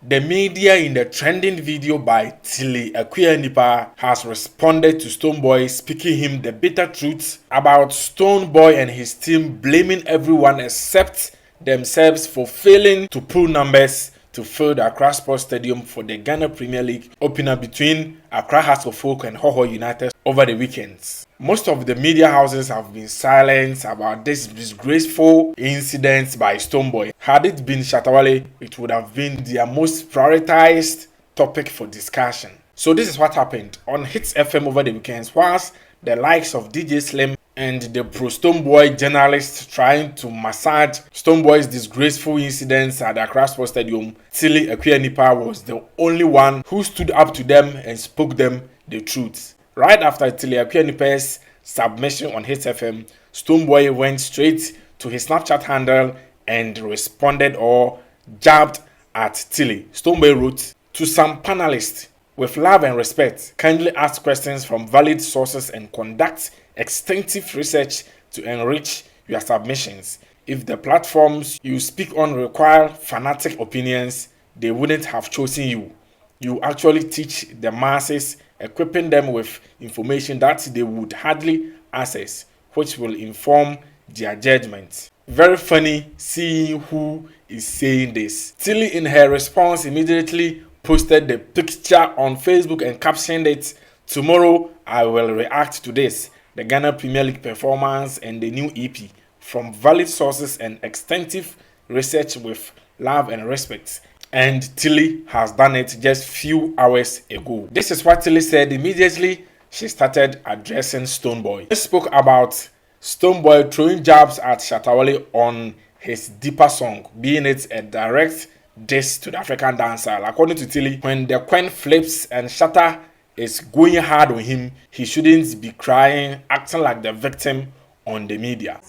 The media in the trending video by Tilly Ekuenipa has responded to Stoneboy, speaking him the bitter truth about Stoneboy and his team blaming everyone except themselves for failing to pull numbers to fill the Accra Sports Stadium for the Ghana Premier League opener between Accra Hearts of Oak and Hoho United over the weekends. Most of the media houses have been silent about this disgraceful incident by Stoneboy. Had it been Shatta, it would have been their most prioritized topic for discussion. So this is what happened on Hits FM over the weekends, whilst the likes of DJ Slim and the pro-Stoneboy journalists trying to massage Stoneboy's disgraceful incidents at the Accra Sports Stadium, Tilly Ekuenipa was the only one who stood up to them and spoke them the truth. Right after Tilly Ekuenipa's submission on Hits FM, Stoneboy went straight to his Snapchat handle and responded or jabbed at Tilly. Stoneboy wrote, "To some panelists, with love and respect, kindly ask questions from valid sources and conduct extensive research to enrich your submissions. If the platforms you speak on require fanatic opinions, they wouldn't have chosen you. You actually teach the masses, equipping them with information that they would hardly access, which will inform their judgment." Very funny seeing who is saying this. Tilly, in her response, immediately posted the picture on Facebook and captioned it, "Tomorrow I will react to this, the Ghana Premier League performance and the new EP, from valid sources and extensive research with love and respect." And Tilly has done it just few hours ago. This is what Tilly said immediately she started addressing Stoneboy. She spoke about Stoneboy throwing jabs at Shatta on his Deeper song, being it a direct diss to the African dancer. According to Tilly, when the coin flips and Shatta is going hard on him, he shouldn't be crying, acting like the victim on the media.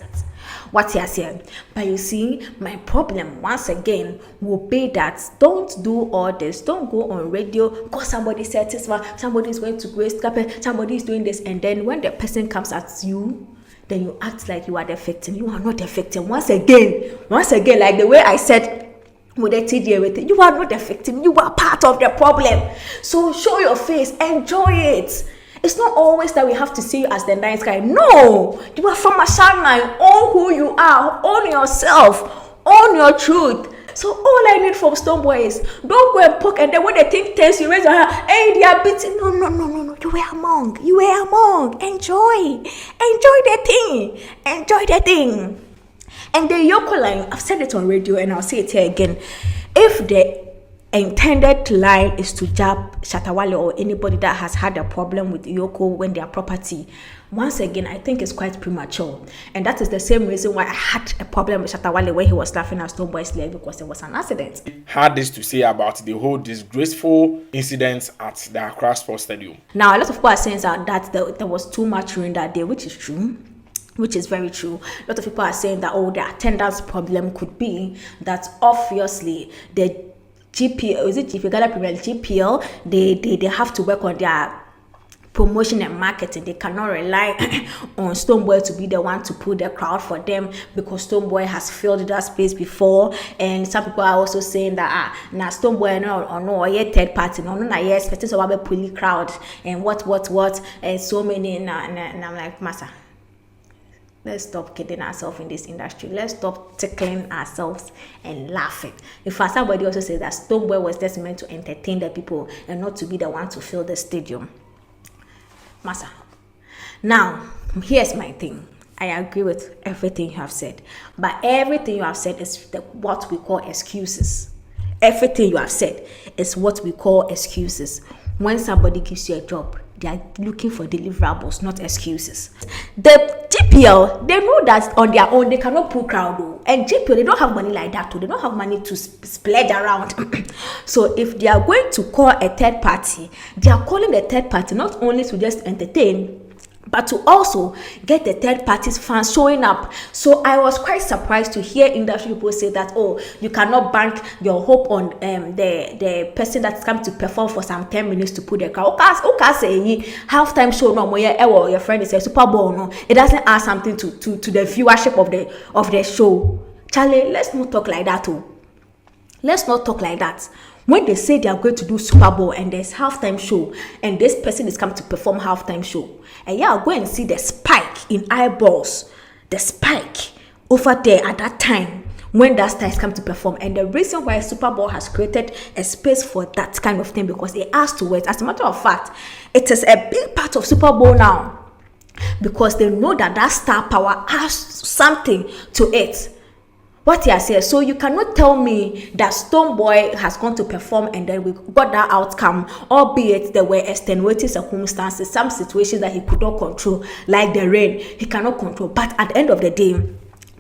What you are saying, but you see, my problem once again will be that don't do all this, don't go on radio because somebody said this one, somebody is going to grace carpet, somebody is doing this, and then when the person comes at you, then you act like you are the victim. You are not the victim. Once again, like the way I said with the TD everything, you are not the victim, you are part of the problem. So show your face, enjoy it. It's not always that we have to see you as the nice guy. No, you are from a sunline. Own who you are, own yourself, own your truth. So all I need from Stoneboy is don't go and poke, and then when the thing tells you, raise your hand, hey, they are beating. No. You were among. Enjoy the thing. And the Yoko line, I've said it on radio and I'll say it here again. If the intended line is to jab Shatta or anybody that has had a problem with Yoko when their property, once again, I think it's quite premature. And that is the same reason why I had a problem with Shatta when he was laughing at Stoneboy's leg, because there was an accident. Had this to say about the whole disgraceful incident at the Accra Sports Stadium. Now, a lot of people are saying that there was too much rain that day, which is true. Which is very true. A lot of people are saying that, the attendance problem could be that obviously the GPL, is it GPL, Ghana Premier League, GPL, they have to work on their promotion and marketing. They cannot rely on Stoneboy to be the one to pull the crowd for them, because Stoneboy has filled that space before. And some people are also saying that now Stoneboy no third party, no expecting to have a pull crowd and what and so many and I'm like, Massa, let's stop kidding ourselves in this industry. Let's stop tickling ourselves and laughing. In fact, somebody also said that Stoneboy was just meant to entertain the people and not to be the one to fill the stadium. Massa. Now, here's my thing. I agree with everything you have said. But everything you have said is what we call excuses. Everything you have said is what we call excuses. When somebody gives you a job, they are looking for deliverables, not excuses. The GPL, they know that on their own they cannot pull crowd, though. And GPL, they don't have money like that too. They don't have money to splurge around. So if they are going to call a third party, they are calling the third party not only to just entertain, but to also get the third party's fans showing up. So I was quite surprised to hear industry people say that, you cannot bank your hope on the person that's coming to perform for some 10 minutes to put the crowd. Okay, say halftime show no more. Your friend is a Super Bowl. No, it doesn't add something to the viewership of the show. Charlie, let's not talk like that. Let's not talk like that. When they say they are going to do Super Bowl and there's halftime show and this person is coming to perform halftime show, and yeah, go and see the spike in eyeballs, the spike over there at that time when that star is come to perform. And the reason why Super Bowl has created a space for that kind of thing, because it has to work. As a matter of fact, it is a big part of Super Bowl now, because they know that that star power has something to it. What he has said. So you cannot tell me that Stoneboy has gone to perform and then we got that outcome, albeit there were extenuating circumstances, some situations that he could not control, like the rain, he cannot control. But at the end of the day,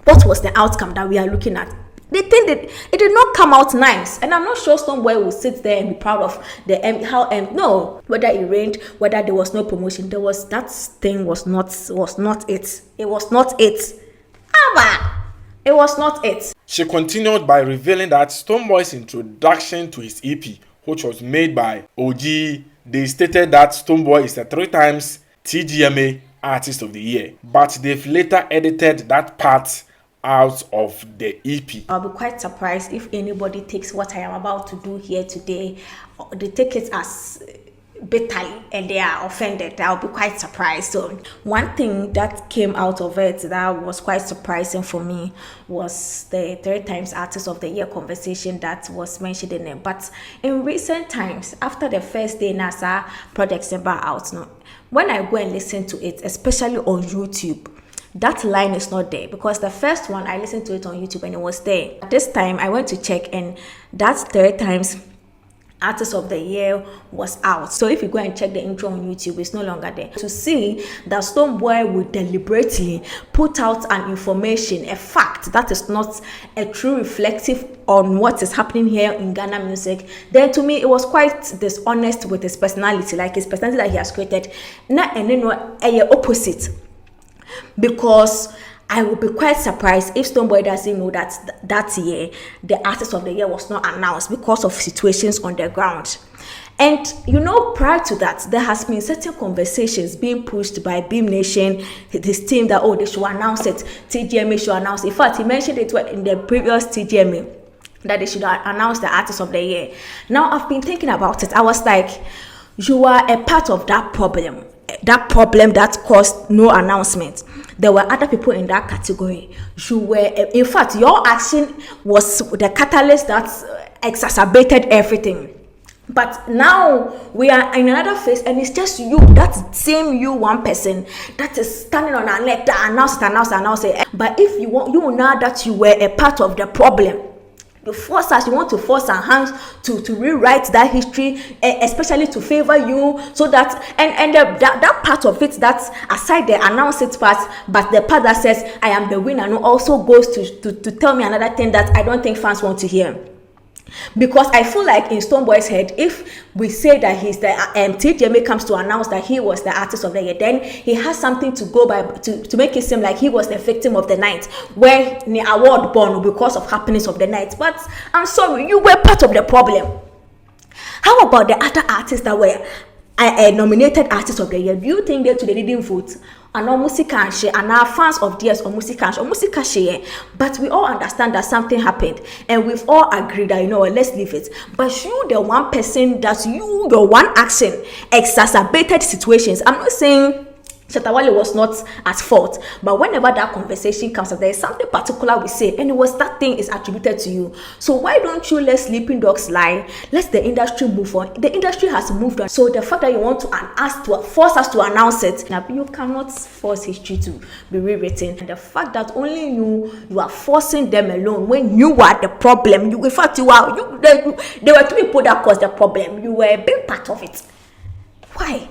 what was the outcome that we are looking at? They think that it did not come out nice, and I'm not sure Stoneboy will sit there and be proud of the no, whether it rained, whether there was no promotion, there was that thing was not it. It was not it. It was not it. She continued by revealing that Stoneboy's introduction to his EP, which was made by OG, they stated that Stoneboy is a 3 times TGMA Artist of the Year, but they've later edited that part out of the EP. I'll be quite surprised if anybody takes what I am about to do here today, they take it as bitterly and they are offended. I'll be quite surprised. So one thing that came out of it that was quite surprising for me was the 3 times Artist of the Year conversation that was mentioned in it. But in recent times, after the first day NASA project number out, no, when I go and listen to it, especially on YouTube, that line is not there, because the first one I listened to it on YouTube and it was there. This time I went to check and that 3 times Artist of the Year was out. So if you go and check the intro on YouTube, it's no longer there. To see that Stoneboy will deliberately put out an information, a fact that is not a true reflective on what is happening here in Ghana music, then to me it was quite dishonest with his personality, like his personality that he has created. Not a opposite, because I would be quite surprised if Stoneboy doesn't know that that year the Artist of the Year was not announced because of situations on the ground. And you know, prior to that, there has been certain conversations being pushed by Beam Nation, his team, that they should announce it, TGMA should announce it. In fact, he mentioned it in the previous TGMA that they should announce the Artist of the Year. Now I've been thinking about it. I was like, you are a part of that problem that caused no announcement. There were other people in that category. You were, in fact, your action was the catalyst that exacerbated everything. But now we are in another phase, and it's just you, that same you, one person that is standing on our neck that announce it. But if you want, you know that you were a part of the problem. You want to force our hands to rewrite that history, especially to favor you, so that that part of it, that's aside the announce it part, but the part that says I am the winner also goes to tell me another thing that I don't think fans want to hear. Because I feel like in Stoneboy's head, if we say that he's the TGMA comes to announce that he was the Artist of the Year, then he has something to go by to make it seem like he was the victim of the night, where the award won because of happenings of the night. But I'm sorry, you were part of the problem. How about the other artists that were nominated Artist of the Year? Do you think they didn't vote? And our music and share, and our fans of theirs or music share, but we all understand that something happened, and we've all agreed that let's leave it. But you, the one person that your one action exacerbated situations. I'm not saying Shatta was not at fault, but whenever that conversation comes up, there is something particular we say, and it was that thing is attributed to you. So why don't you let sleeping dogs lie? Let the industry move on. The industry has moved on. So the fact that you want to force us to announce it, now you cannot force history to be rewritten. And the fact that only you are forcing them alone when you are the problem. In fact, there were 2 people that caused the problem. You were a big part of it. Why?